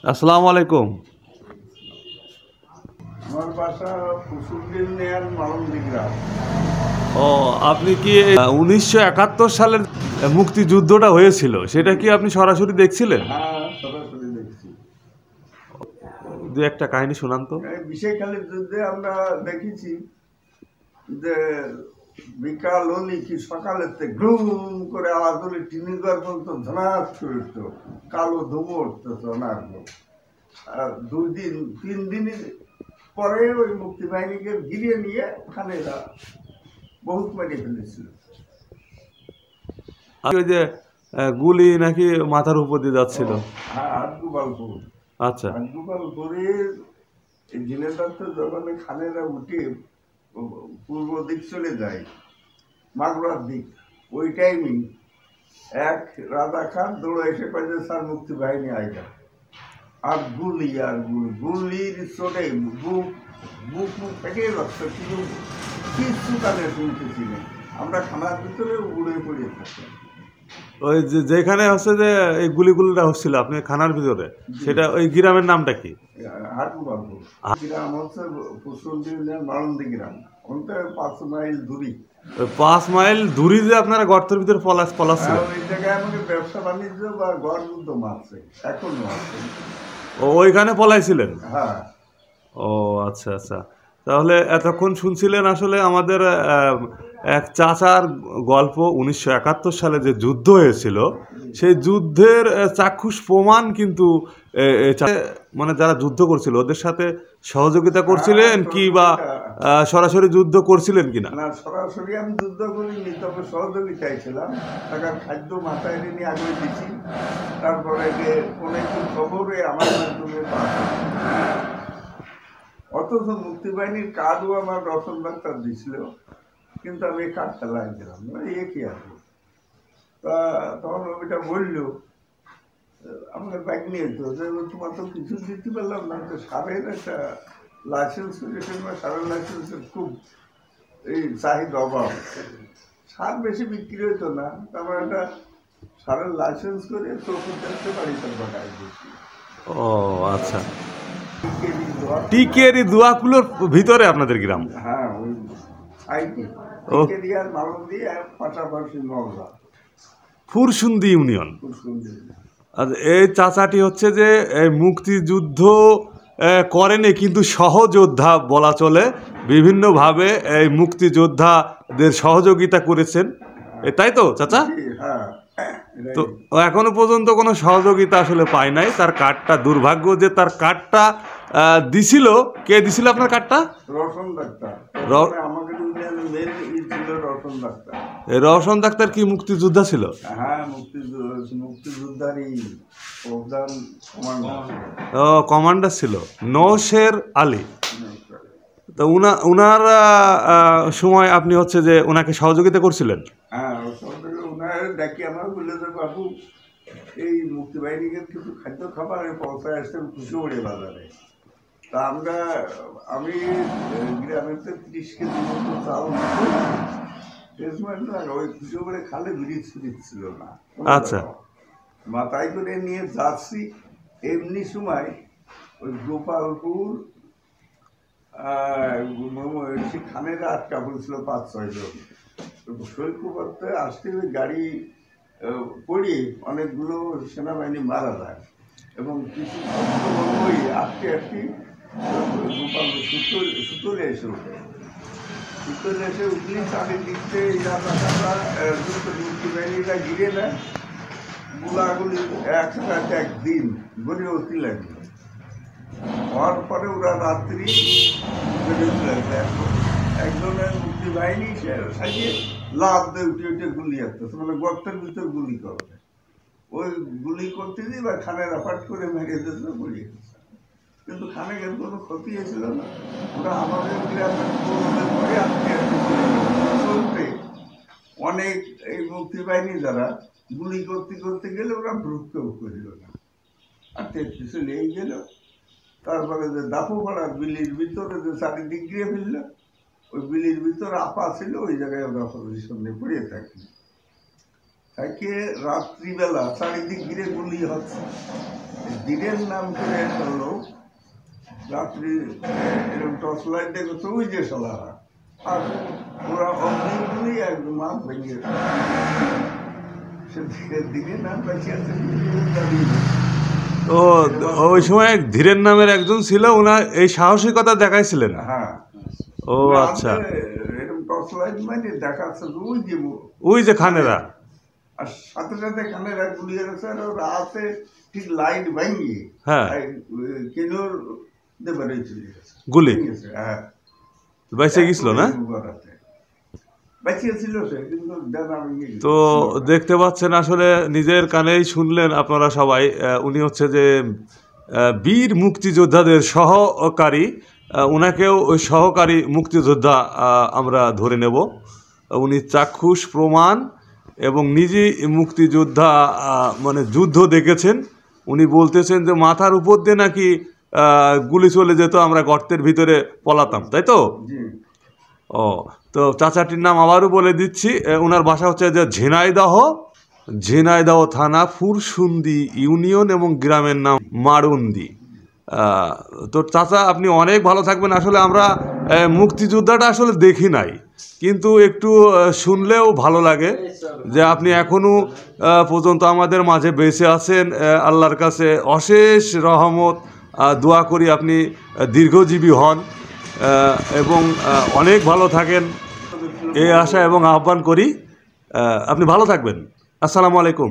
আসসালামু আলাইকুম। আমার বাসা কুসুমদিন নেয়ার মালন্দি গ্রাম। ও, আপনি কি 1971 সালের মুক্তিযুদ্ধটা হয়েছিল সেটা কি আপনি সরাসরি দেখছিলেন? হ্যাঁ, সরাসরি দেখছি। দু একটা কাহিনী শোনান তো। এই বিশেখালীর যুদ্ধে আমরা দেখেছি যে বিকাল হলি কি সকালের থেকে ঘুম করে আওয়াজ হলে টিনিঘর পর্যন্ত ধনাস করে উঠতো, কালো ধুমো উঠতেছে অনার্ঘ। আর 2 দিন 3 দিনের পরে ওই মুক্তিবাহিনীকে ঘিরিয়ে নিয়ে খানেরা বহুত মেরে ফেলেছিল। আর ওই যে গুলি নাকি মাথার উপর দিয়ে যাচ্ছিল। হ্যাঁ, আটগুবালপুর। আচ্ছা। আটগুবালপুরের এই জেলেদার তো যখন খানেরা উঠে পূর্ব দিক চলে যায়, মাগুরার দিক, ওই টাইমে এক রাজা খান দৌড়ে এসে কয় যে স্যার মুক্তি বাহিনী আইগা। আর গুলি আর গুলির চোটে বুক বুক মুখ ফেটে যাচ্ছে, কিন্তু কিছু কানে শুনতেছি না। আমরা খানার ভিতরে উড়ে পড়ে থাকি। ওই যেখানে হচ্ছে যে এই গুলিগুলিটা হচ্ছিল আপনি খানার ভিতরে, সেটা ওই গ্রামের নামটা কি? আটগুবালপুর গ্রাম হচ্ছে পশ্চিম মালন্দি গ্রাম, ওনতে 5 মাইল দূরি। ওই 5 মাইল দূরে যে আপনারা গর্তের ভিতরে পলাচ্ছিলেন? ওই জায়গায় আমাদের ব্যবসা বাণিজ্য বা গড় উদ্যম আছে, এখনো আছে। ওইখানে পলাইছিলেন? হ্যাঁ। ও আচ্ছা আচ্ছা। তাহলে এতক্ষণ শুনছিলেন আসলে আমাদের এক চাচার গল্প। 1971 সালে যে যুদ্ধ হয়েছিল সেই যুদ্ধের চাক্ষুষ প্রমাণ কিন্তু মানে যারা যুদ্ধ করছিল ওদের সাথে সহযোগিতা করছিলেন কি, বা সরাসরি যুদ্ধ করছিলেন কিনা? না, সরাসরি আমি যুদ্ধ করিনি, তবে সহযোগিতায় ছিলাম। টাকার খাদ্য মাথায় এনে নিয়ে আগে দিচ্ছি, তারপরে যে কোনো একটু খবরে আমার মাধ্যমে অথচ মুক্তিবাহিনীর কার্ডও আমার রতন ডাক্তার দিছিল, কিন্তু আমি এই কার্ডটা লাই দিলাম না, এ কি আছে। তা তখন ওইটা বললো আমাদের ব্যাগ নিয়ে তো যে তোমার তো কিছু দিতে পারলাম না, তো সারের একটা লাইসেন্স করেছেন বা সারের লাইসেন্সের খুব এই চাহিদা অভাব, সার বেশি বিক্রি হতো না, তারপর একটা সারের লাইসেন্স করে চোখে দেখতে পারি তার বাটায় দিচ্ছি। ও আচ্ছা। টিকেরি দোয়াকুলোর ভিতরে আপনাদের গ্রাম? হ্যাঁ, ওই সাইডে টিকেরি আর মালন্দি আর পাশাপাশি নলদা, ফুরসুন্দি ইউনিয়ন। কুসুমদি। আর এই চাচাটি হচ্ছে যে এই মুক্তিযুদ্ধ করেনি, কিন্তু সহযোদ্ধা বলা চলে, বিভিন্নভাবে এই মুক্তিযোদ্ধাদের সহযোগিতা করেছেন, তাই তো চাচা? হ্যাঁ, তো এখনো পর্যন্ত কোনো সহযোগিতা আসলে পায় নাই। তার কার্ডটা দুর্ভাগ্য যে তার কার্ডটা দিছিল। কে দিছিল আপনার কার্ডটা? রতন ডাক্তার। আমাদের ইউনিয়নের মেন ছিল রতন ডাক্তার। রওশন ডাক্তার কি মুক্তিযোদ্ধা ছিল? হ্যাঁ, মুক্তিযোদ্ধারই প্রধান কমান্ডার। ও, কমান্ডার ছিল নওশের আলী। তো উনার সময় আপনি হচ্ছে যে ওনাকে সহযোগিতা করছিলেন? হ্যাঁ, ওনার ডাকি আমার বললে যে বাবু এই মুক্তিবাহিনীকে কিছু খাদ্য খাবার পৌঁছায় আসতে খুশি পড়ে বাজারে। তা আমি গ্রামের 30 কেজি মতো চাল ওই খুশি করে খালে ছিল না। আচ্ছা। মাথায় করে নিয়ে যাচ্ছি, এমনি সময় ওই গোপালপুর খানের আটকা পড়েছিল 5-6 জন। সৈকতে আসতে ওই গাড়ি পড়িয়ে অনেকগুলো সেনাবাহিনী মারা যায়, এবং কিছু ওই আটকে গোপাল সুতলে এসে ওঠে। সুতলে এসে উঠলেই চারিদিক থেকে এই রাজাটা মুক্তিবাহিনীরা ঘিরে নেয়, গুলাগুলি একসাথে একদিন গড়ে অতি লাগলো। হওয়ার পরে ওরা রাত্রি একজনের মুক্তিবাহিনী সাজিয়ে লাভ দিয়ে উঠে উঠে গুলি আসতেছে, মানে গর্তের ভিতর গুলি করবে। ওই গুলি করতে দিয়ে বা খানে রাফাট করে মেরে দিতে পড়িয়ে গেছে, কিন্তু খানেকের কোনো ক্ষতি হয়েছিল না। ওরা আমাদের গ্রামের পরে চলতে অনেক এই মুক্তিবাহিনী যারা গুলি করতে করতে গেলে ওরা ভ্রুক্ষেপ করিল না, আর পিছু লেগে গেল। তারপরে যে দাপু পাড়ার বিলির ভিতরে যে চারিদিক দিয়ে ফেলল, ওই বিলির ভিতরে আপা ছিল, ওই জায়গায় ওরা পজিশন নিয়ে পড়িয়ে থাকি। তাকে রাত্রিবেলা চারিদিক ঘিরে গুলি হচ্ছে, দিনের নাম করে হলো রাত্রি এরকম টর্চ লাইট দেখো ওই যে সালারা, আর ওরা অগ্নিগুলি একদম মাপ ভেঙে দিনের নাম বেঁচে আছে। ও ওই সময় ধীরেন নামের একজন ছিল, ওনার এই সাহসিকতা দেখাইছিলেন। হ্যাঁ, ও আচ্ছা, এরকম টর্চ লাইট মানে দেখাচ্ছে ওই যে খানেরা, আর সাথে সাথে খানেরা গুলি গেছে, আর রাতে ঠিক লাইট ভেঙে হ্যাঁ কেলোর দেবারে চলে গেছে গুলি। হ্যাঁ, বেঁচে গেছিল না? তো দেখতে পাচ্ছেন আসলে নিজের কানেই শুনলেন আপনারা সবাই, উনি হচ্ছে যে বীর মুক্তিযোদ্ধাদের সহকারী, ওনাকেও ওই সহকারী মুক্তিযোদ্ধা আমরা ধরে নেব। উনি চাক্ষুষ প্রমাণ এবং নিজেই মুক্তিযোদ্ধা, মানে যুদ্ধ দেখেছেন। উনি বলতেছেন যে মাথার উপর দিয়ে নাকি গুলি চলে যেত, আমরা গর্তের ভিতরে পলাতাম, তাই তো? ও, তো চাচাটির নাম আবারও বলে দিচ্ছি, ওনার বাসা হচ্ছে যে ঝিনাইদহ থানা ফুরসুন্দি ইউনিয়ন এবং গ্রামের নাম মারুন্দি। তো চাচা আপনি অনেক ভালো থাকবেন। আসলে আমরা মুক্তিযোদ্ধাটা আসলে দেখি নাই, কিন্তু একটু শুনলেও ভালো লাগে যে আপনি এখনও পর্যন্ত আমাদের মাঝে বেঁচে আছেন। আল্লাহর কাছে অশেষ রহমত, দোয়া করি আপনি দীর্ঘজীবী হন এবং অনেক ভালো থাকেন, এই আশা এবং আহ্বান করি। আপনি ভালো থাকবেন। আসসালামু আলাইকুম।